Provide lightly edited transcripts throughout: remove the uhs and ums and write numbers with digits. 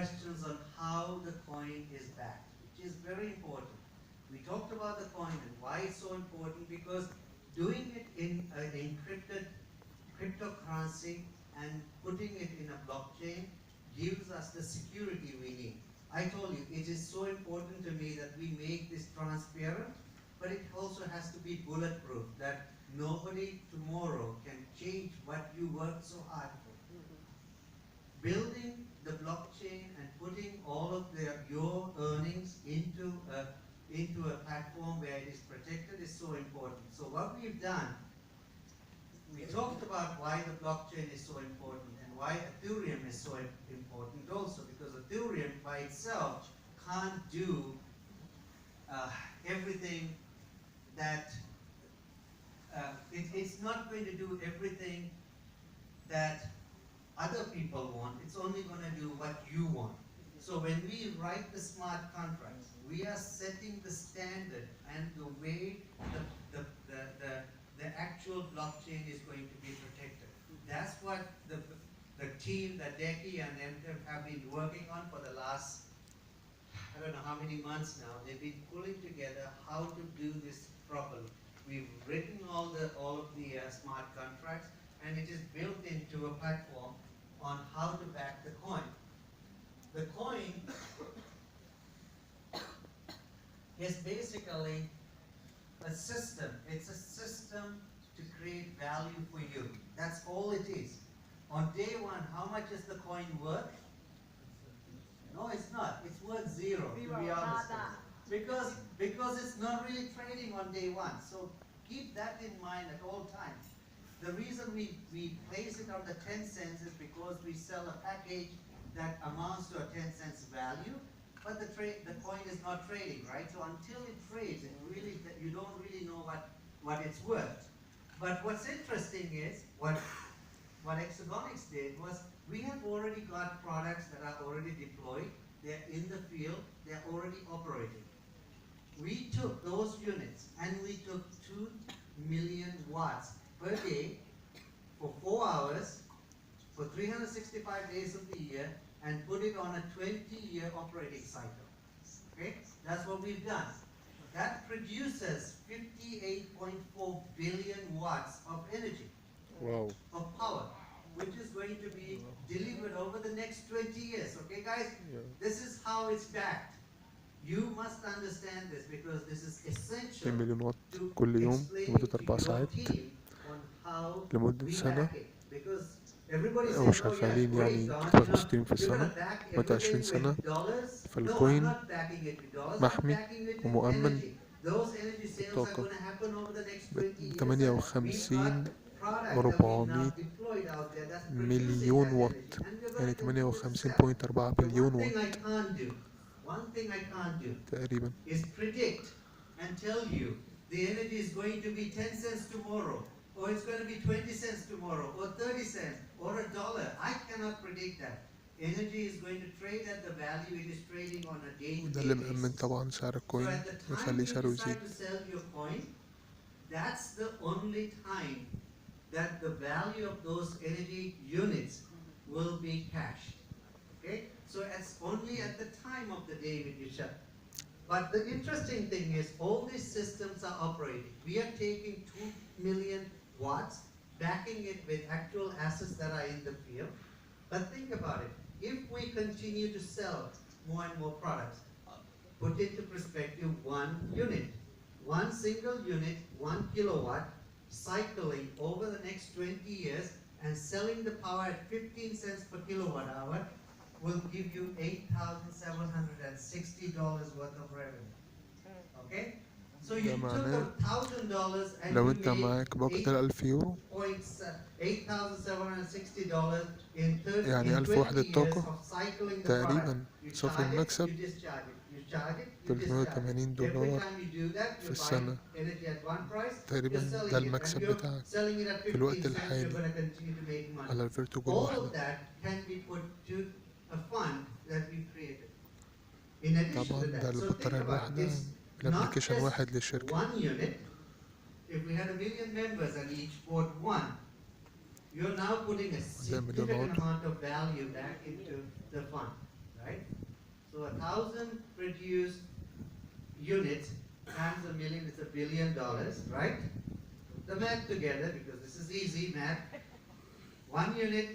questions on how the coin is backed, which is very important. We talked about the coin and why it's so important, because doing it in an encrypted cryptocurrency and putting it in a blockchain gives us the security we need. I told you, it is so important to me that we make this transparent, but it also has to be bulletproof, that nobody tomorrow can change what you worked so hard for. Building the blockchain and putting all of your earnings into a platform where it is protected is so important. So what we've done, we talked about why the blockchain is so important and why Ethereum is so important also, because Ethereum by itself can't do everything that, it's not going to do everything that other people want. It's only going to do what you want. So when we write the smart contracts, we are setting the standard and the way the actual blockchain is going to be protected. That's what the team that Deki and MTEF have been working on for the last, I don't know how many months now. They've been pulling together how to do this properly. We've written all of the smart contracts, and it is built into a platform on how to back the coin. The coin is basically a system. It's a system to create value for you. That's all it is. On day one, how much is the coin worth? No, it's not. It's worth zero, to be honest. Because it's not really trading on day one. So keep that in mind at all times. The reason we place it on the 10 cents is because we sell a package that amounts to a 10 cents value, but the coin is not trading, right? So until it trades, you don't really know what it's worth. But what's interesting is what Exergonix did was, we have already got products that are already deployed, they're in the field, they're already operating. We took those units and we took 2 million watts per day for 4 hours for 365 days of the year and put it on a 20-year operating cycle. Okay? That's what we've done. That produces 58.4 billion watts of energy, Wow. of power, which is going to be delivered over the next 20 years. Okay, guys? Yeah. This is how it's backed. You must understand this because this is 2 essential مليون واط to كل يوم explain لمدة to 4 your ساعات team on how لمدة we سنة، back it. Because everybody says, oh yeah, وشغالين great, يعني Don, 63 في you're السنة gonna back مدة 20 everything سنة. with dollars. No, I'm فالكوين not backing it with dollars. I'm محمي backing it with ومؤمن energy. Those energy sales are بالطاقة. gonna happen over the next 20 years. بتمانية And we've وخمسين got products that we've now 400 deployed out there that's producing مليون that واط، energy. And we're يعني gonna continue to sell. 58.4 The بليون one thing I واط can't do, one thing I can't do تقريبا. is predict and tell you the energy is going to be 10 cents tomorrow, or it's going to be 20 cents tomorrow, or 30 cents, or $1. I cannot predict that. Energy is going to trade at the value it is trading on a وده day-to-day اللي مأمن basis. طبعا سعر So الكوين at the time ويخليه you سعره يزيد. decide to sell your coin, that's the only time that the value of those energy units will be cashed. Okay? So it's only at the time of the day when you shut. But the interesting thing is all these systems are operating. We are taking 2 million watts, backing it with actual assets that are in the field. But think about it. If we continue to sell more and more products, put into perspective one unit. One single unit, 1 kilowatt, cycling over the next 20 years and selling the power at 15 cents per kilowatt hour will give you $8,760 worth of revenue. Okay? So you took $1,000 and لو you انت معاك باقة 1000 يورو $8,760 in يعني 1000 20 وحدة years طاقة of cycling the product. تقريبا You صافي charge it, المكسب you discharge it. You charge it, you discharge it. $380 Every time you do that, في you're السنة. buying energy at one price, you're تقريبا selling ده it, and المكسب you're بتاعك selling it at في 15 الوقت cents, you're الحالي going to continue to make money. على الفيرتوجو All of الواحدة. that can be put to a fund that we created. In addition طبعا to ده that, so think البطارية about it. الواحدة It's not الابليكيشن just واحد للشركة. one unit. If we had 1 million members and each bought one, you're now putting a significant amount of value back into the fund, right? So 1,000 produced units times a million is $1 billion, right? The math together, because this is easy math. 1 unit,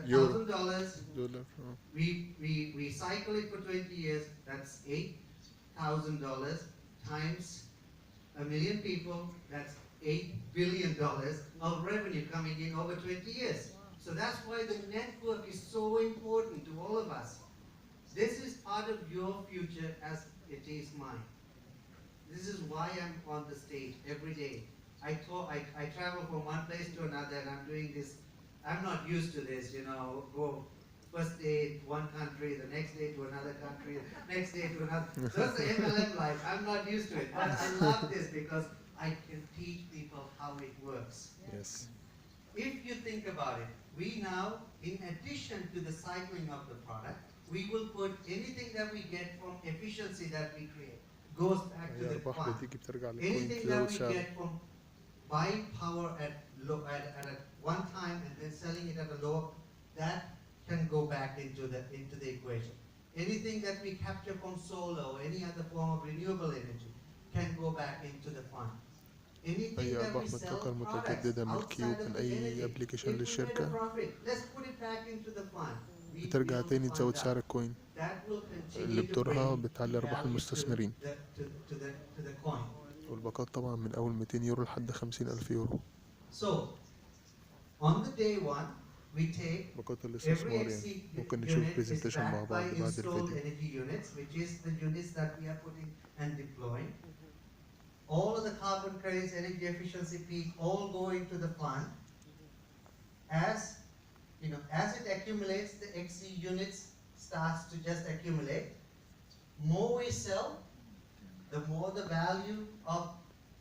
Euro. $1,000. دولار. We cycle it for 20 years. That's $8,000 times a million people. That's $8 billion of revenue coming in over 20 years. So that's why the network is so important to all of us. This is part of your future as it is mine. This is why I'm on the stage every day. I travel from one place to another, and I'm doing this. I'm not used to this, go first day to one country, the next day to another country, next day to another. That's the MLM life. I'm not used to it. But I love this because I can teach people how it works. Yes. If you think about it, we now, in addition to the cycling of the product, we will put anything that we get from efficiency that we create goes back to the الأرباح fund. بتيجي بترجع للكوين Anything that تزود we سعره. get from buying power at one time and then selling it at a lower, that can go back into the equation. Anything that we capture from solar or any other form of renewable energy can go back into the fund. Anything أي that أرباح we من sell الطاقة products المتجددة من outside كيوب of من the أي energy, ابلكيشن if we made a للشركة profit, let's put it back into the fund. We بترجع build تاني fund تزود up. سعر الكوين That will اللي continue to بدورها bring بتعلي أرباح value المستثمرين. to the coin. والباقات طبعا من أول 200 يورو لحد 50,000 يورو. So, on the day one, we take باقات every الاستثمار يعني. XC ممكن نشوف unit is برزنتيشن مع backed by بعض بعد installed الفيديو. energy units, which is the units that we are putting and deploying. All of the carbon credits, energy efficiency peak, all go into the fund. As it accumulates, the XC units starts to just accumulate. More we sell, the more the value of,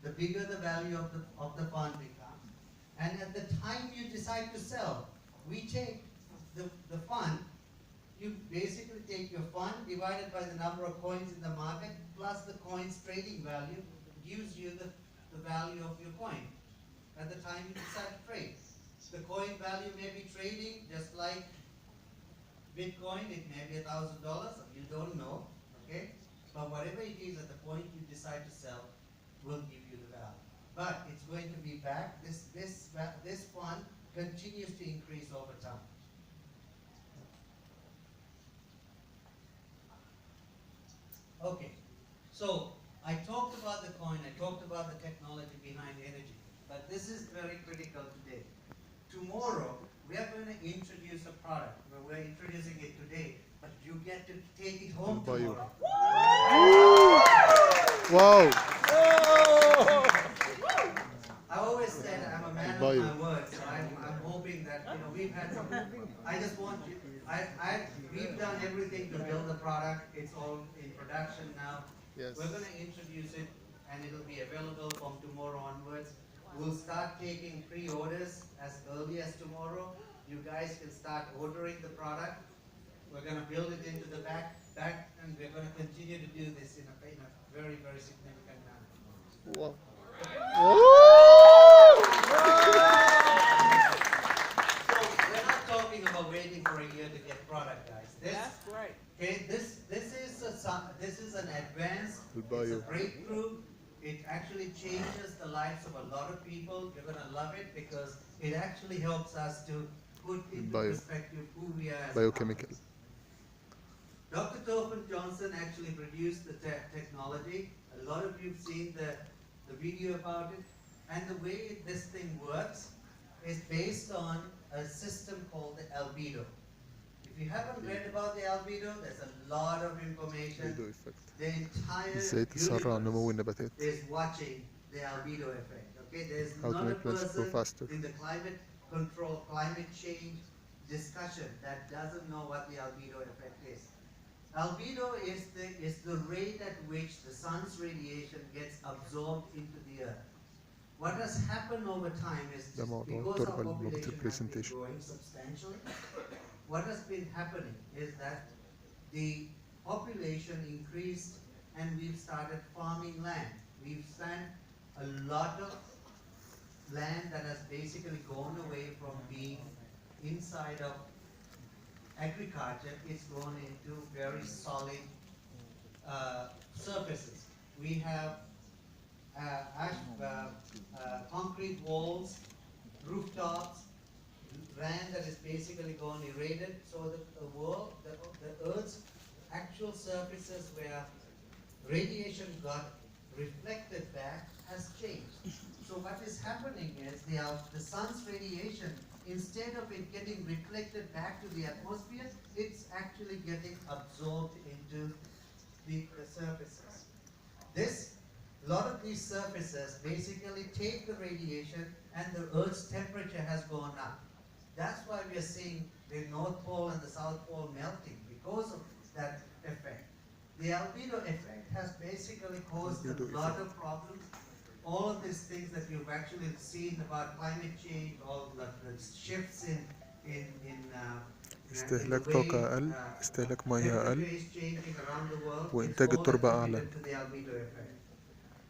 the bigger the value of the fund becomes. And at the time you decide to sell, we take the fund, you basically take your fund divided by the number of coins in the market plus the coin's trading value gives you the value of your coin at the time you decide to trade. The coin value may be trading just like Bitcoin, it may be $1,000, you don't know, okay? But whatever it is at the point you decide to sell will give you the value. But it's going to be back, this fund continues to increase over time. Okay, so I talked about the coin, I talked about the technology behind energy, but this is very critical today. Tomorrow, we are going to introduce a product. We're introducing it today, but you get to take it home tomorrow. واو. I always said I'm a man of my words, so I'm hoping that we've had some. I just want you. We've done everything to build the product. It's all in production now. Yes. We're going to introduce it, and it'll be available from tomorrow onwards. We'll start taking pre-orders as early as tomorrow. You guys can start ordering the product. We're going to build it into the back, and we're going to continue to do this in a very, very significant manner. واو. So we're not talking about waiting for a year to get product, guys. That's right. Okay, this is an advance. It's a breakthrough. It actually changes the lives of a lot of people. You're going to love it because it actually helps us to put into perspective who we are as Biochemical. Dr. Tophan Johnson actually produced the technology. A lot of you have seen the video about it. And the way this thing works is based on a system called the albedo. If you haven't read about the albedo, there's a lot of information. The entire universe is watching the albedo effect. Okay, there's not a person in the climate control, climate change discussion that doesn't know what the albedo effect is. Albedo is the rate at which the sun's radiation gets absorbed into the earth. What has happened over time is because our population has been growing substantially, what has been happening is that the population increased and we've started farming land. We've spent a lot of land that has basically gone away from being inside of agriculture is going into very solid surfaces. We have concrete walls, rooftops, land that is basically gone irradiated. So the world, the Earth's actual surfaces where radiation got reflected back has changed. So what is happening is the sun's radiation, instead of it getting reflected back to the atmosphere, it's actually getting absorbed into the surfaces. A lot of these surfaces basically take the radiation, and the Earth's temperature has gone up. That's why we are seeing the North Pole and the South Pole melting, because of that effect. The albedo effect has basically caused a lot of problems. All of these things that you've actually seen about climate change, all the shifts in استهلاك the way طاقة أقل، استهلاك مياه temperature أقل، is changing around the world. وإنتاج It's all التربة أعلى. attributed to the albedo effect.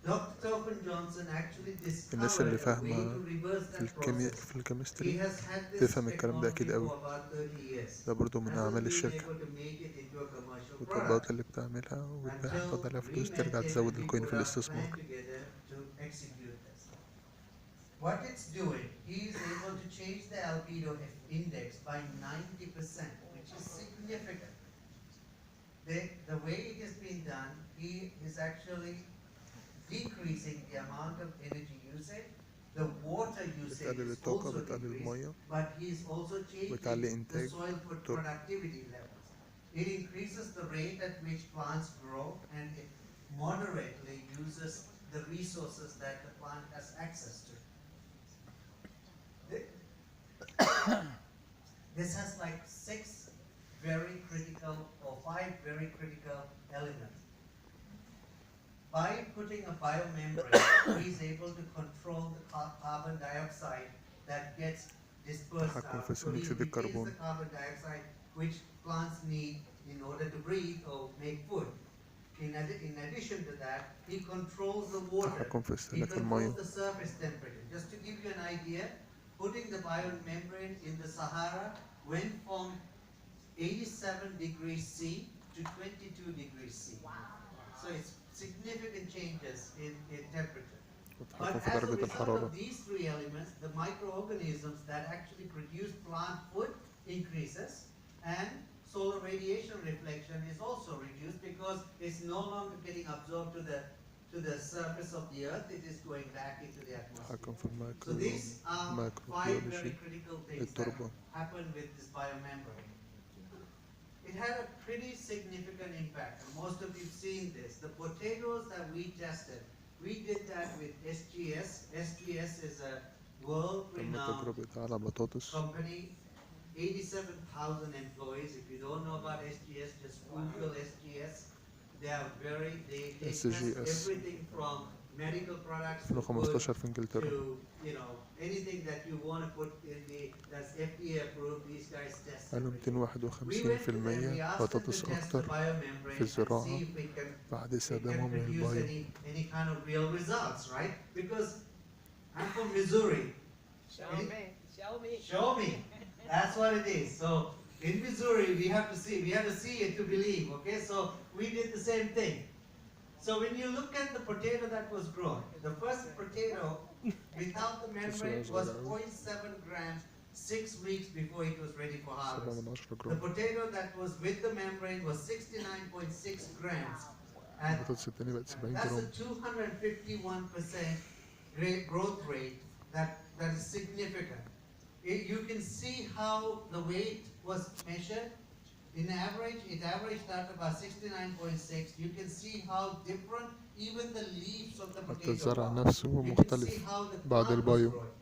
Dr. Tobin Johnson actually الناس اللي discovered a way فاهمة to reverse في that process. في He الكيمستري has had this تفهم الكلام ده technology أكيد for أوي. about 30 years. ده برضو من Hasn't أعمال been الشركة، able to make it into a commercial product والتطبيقات اللي بتعملها وتبيعها until تاخد عليها we فلوس met ترجع him and تزود we الكوين put في our الاستثمار. plan together to execute this. What it's doing, he is able to change the albedo index by 90%, which is significant. The way it has been done, he is actually decreasing the amount of energy usage. The water usage بتقلل is الطاقة، also بتقلل decreased, المية، but he is also بتعلي changing the إنتاج soil التربة. productivity levels. It increases the rate at which plants grow, and it moderately uses the resources that the plant has access to. This has like 6 very critical, or 5 very critical elements. By putting a biomembrane, he is able to control the carbon dioxide that gets dispersed تحكم out. في So ثاني he أكسيد retains الكربون. the carbon dioxide which plants need in order to breathe or make food. In addition to that, he controls the water. تحكم في He استهلاك controls المية. the surface temperature. Just to give you an idea, putting the biomembrane in the Sahara went from 87 degrees C to 22 degrees C. Wow. So it's significant changes in temperature. But وتحكم في as a درجة result الحرارة. of these 3 elements, the microorganisms that actually produce plant food increases, and solar radiation reflection is also reduced because it's no longer getting absorbed to the surface of the earth, it is going back into the تحكم atmosphere. في So these are 5 very الميكروبيولوجي critical things that التربة. happen with this biomembrane. It had a pretty significant impact, and most of you've seen this. The potatoes that we tested, we did that with SGS. SGS is a تم world-renowned تجربة على بطاطس. company, 87,000 employees. If you don't know about SGS, just Google SGS. They test SGS. everything from medical products to 2015 في إنجلترا. anything that you want to put in that's FDA approved. These guys test. قالوا everything. We 251% went to them, we asked them بطاطس to test the أكتر biomembrane في and الزراعة see if بعد it can استخدامهم produce للبايو. any kind of real results, right? Because I'm from Missouri. Show me. Show me. That's what it is. So in Missouri, we have to see it to believe. Okay, so we did the same thing. So when you look at the potato that was grown, the first potato without the membrane was 0.7 grams 6 weeks before it was ready for harvest. 7 The جرام. potato that was with the membrane was 69.6 grams. And البطاطس التانية بقت 70 that's جرام. a 251% growth rate that is significant. You can see how the weight was measured. In average, it averaged out about 69.6. You can see how different even the leaves of the حتى potato الزرع are. نفسه You can see مختلف how the بعد plant was البايو. growing.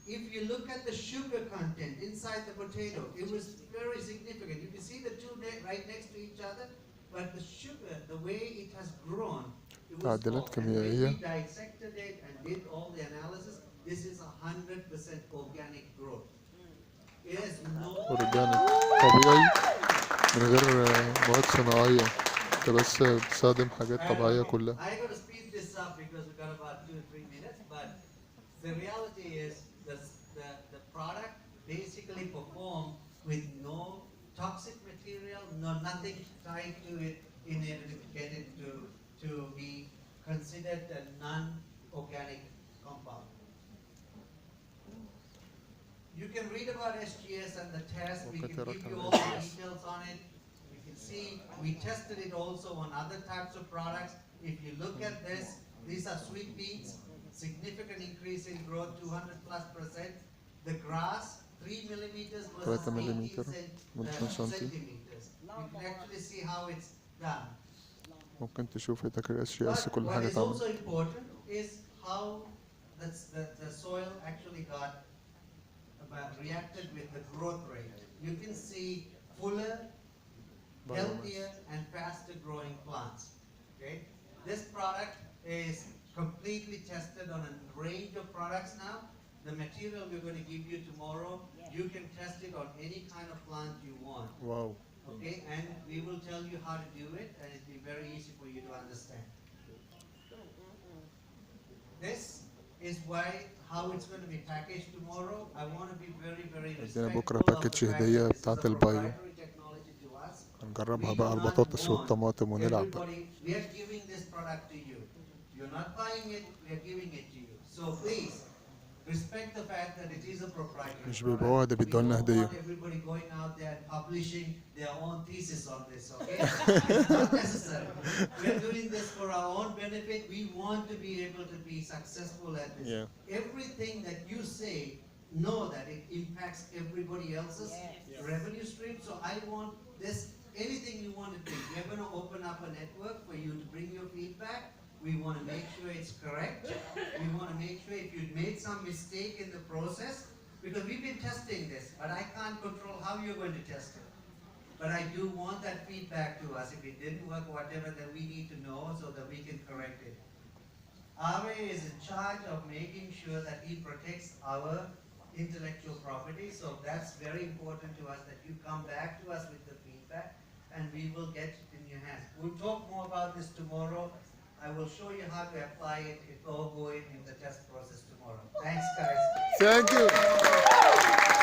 If you look at the sugar content inside the potato, it was very significant. You can see the two right next to each other, but the sugar, the way it has grown, it was تعديلات off. And when كيميائية. we dissected it and did all the analysis, this is 100% organic growth. It has no أورجانيك طبيعي من غير مواد صناعية. انت بس بتستخدم حاجات طبيعية كلها. I gotta speed this up because we've got about 2 or 3 minutes, but the reality is the product basically performed with no toxic material, no, nothing tied to it in order to get it to be considered a non-organic compound. You can read about SGS and the test. We can give you all the details on it. You can see we tested it also on other types of products. If you look at this, these are sweet beans, significant increase in growth, 200+%. The grass, 3 millimeters versus 3 18 ملم من سنتي. centimeters. You can actually see how it's done. ممكن تشوفي تكرير اس جي اس But كل what حاجة is اتعملت. also important is how the soil actually got reacted with the growth rate. You can see fuller, healthier, and faster growing plants. Okay, this product is completely tested on a range of products now. The material we're going to give you tomorrow, you can test it on any kind of plant you want. واو. Okay, and we will tell you how to do it, and it'll be very easy for you to understand. This is how it's going to be packaged tomorrow. I want to be very, very عندنا respectful بكرة of the باكج fact that هدية this is بتاعت a البايو. proprietary technology to us. هنجربها We بقى do not البطاطس want والطماطم ونلعب بقى. everybody. We are giving this product to you. You're not buying it. We are giving it to you. So please respect the fact that it is a proprietary مش product. بيبيعوها، ده We بيدولنا don't هدية. want everybody going out there and publishing their own thesis on this, okay? It's not necessary. We're doing this for our own benefit. We want to be able to be successful at this. Yeah. Everything that you say, know that it impacts everybody else's revenue stream. So I want this, anything you want to do, we're going to open up a network for you to bring your feedback. We want to make sure it's correct. We want to make sure if you've made some mistake in the process, because we've been testing this, but I can't control how you're going to test it. But I do want that feedback to us. If it didn't work, whatever, then we need to know so that we can correct it. Ave is in charge of making sure that he protects our intellectual property. So that's very important to us that you come back to us with the feedback and we will get it in your hands. We'll talk more about this tomorrow. I will show you how to apply it. It's all going in the test process tomorrow. Thanks, guys. Thank you.